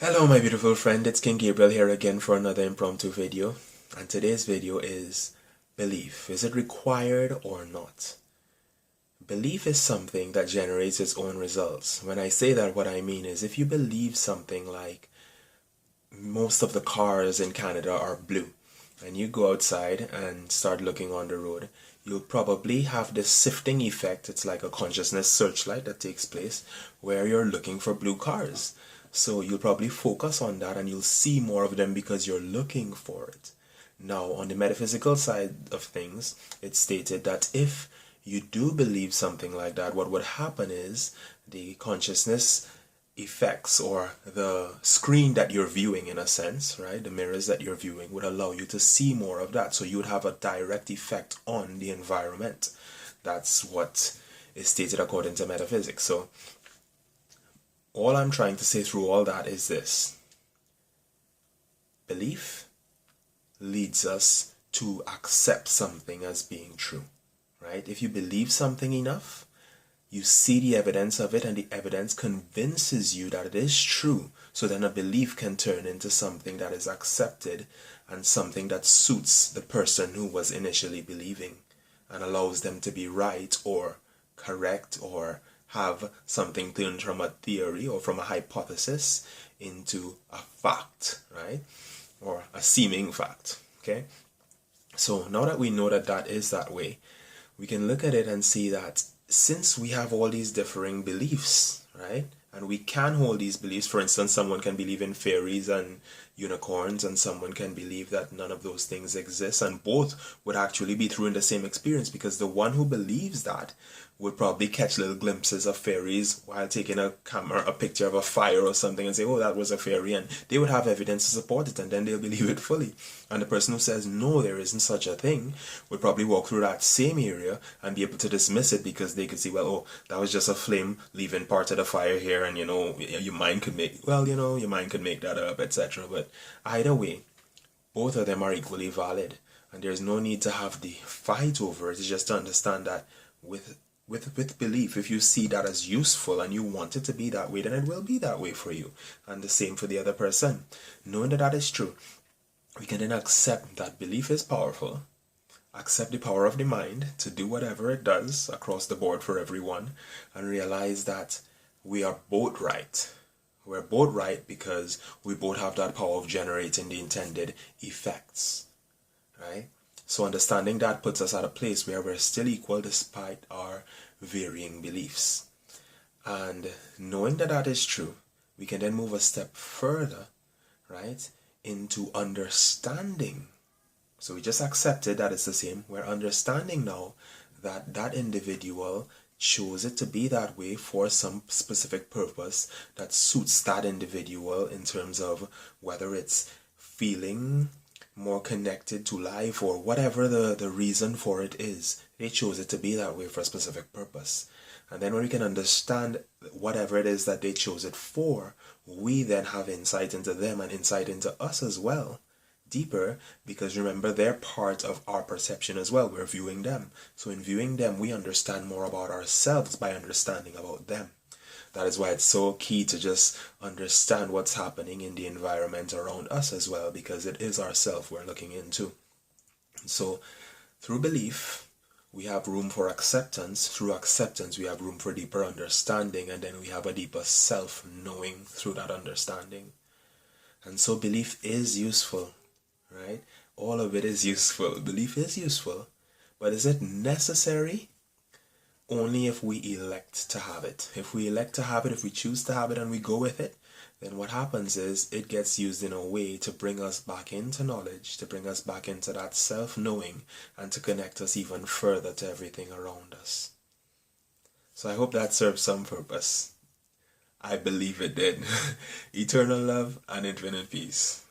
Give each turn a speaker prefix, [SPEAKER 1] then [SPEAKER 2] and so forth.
[SPEAKER 1] Hello my beautiful friend, it's King Gabriel here again for another impromptu video. And today's video is belief. Is it required or not? Belief is something that generates its own results. When I say that, what I mean is if you believe something like most of the cars in Canada are blue, and you go outside and start looking on the road, you'll probably have this sifting effect. It's like a consciousness searchlight that takes place where you're looking for blue cars. So you'll probably focus on that and you'll see more of them because you're looking for it. Now, on the metaphysical side of things, it's stated that if you do believe something like that, what would happen is the consciousness effects, or the screen that you're viewing, in a sense, right, the mirrors that you're viewing, would allow you to see more of that. So you would have a direct effect on the environment. That's what is stated according to metaphysics. So all I'm trying to say through all that is this: belief leads us to accept something as being true, right? If you believe something enough, you see the evidence of it, and the evidence convinces you that it is true. So then a belief can turn into something that is accepted and something that suits the person who was initially believing and allows them to be right or correct, or have something turned from a theory or from a hypothesis into a fact, right? Or a seeming fact, okay? So now that we know that that is that way, we can look at it and see that since we have all these differing beliefs, right? And we can hold these beliefs. For instance, someone can believe in fairies and unicorns, and someone can believe that none of those things exist, and both would actually be true in the same experience, because the one who believes that would probably catch little glimpses of fairies while taking a picture of a fire or something, and say, oh, that was a fairy, and they would have evidence to support it, and then they'll believe it fully. And the person who says, no, there isn't such a thing, would probably walk through that same area and be able to dismiss it, because they could see, well, oh, that was just a flame leaving part of the fire here, and your mind could make, your mind could make that up, etc. But either way, both of them are equally valid, and there's no need to have the fight over it. It's just to understand that with belief, if you see that as useful and you want it to be that way, then it will be that way for you, and the same for the other person. Knowing that that is true, we can then accept that belief is powerful, accept the power of the mind to do whatever it does across the board for everyone, and realize that we are both right. We're both right because we both have that power of generating the intended effects, right? So understanding that puts us at a place where we're still equal despite our varying beliefs. And knowing that that is true, we can then move a step further, right, into understanding. So we just accepted that it's the same. We're understanding now that that individual chose it to be that way for some specific purpose that suits that individual, in terms of whether it's feeling more connected to life or whatever the reason for it is. They chose it to be that way for a specific purpose. And then when we can understand whatever it is that they chose it for, we then have insight into them and insight into us as well, deeper, because remember, they're part of our perception as well. We're viewing them. So in viewing them, we understand more about ourselves by understanding about them. That is why it's so key to just understand what's happening in the environment around us as well, because it is ourself we're looking into. So through belief, we have room for acceptance. Through acceptance, we have room for deeper understanding, and then we have a deeper self-knowing through that understanding. And so belief is useful, right? All of it is useful. Belief is useful. But is it necessary? Only if we elect to have it. If we elect to have it, if we choose to have it and we go with it, then what happens is it gets used in a way to bring us back into knowledge, to bring us back into that self-knowing, and to connect us even further to everything around us. So I hope that serves some purpose. I believe it did. Eternal love and infinite peace.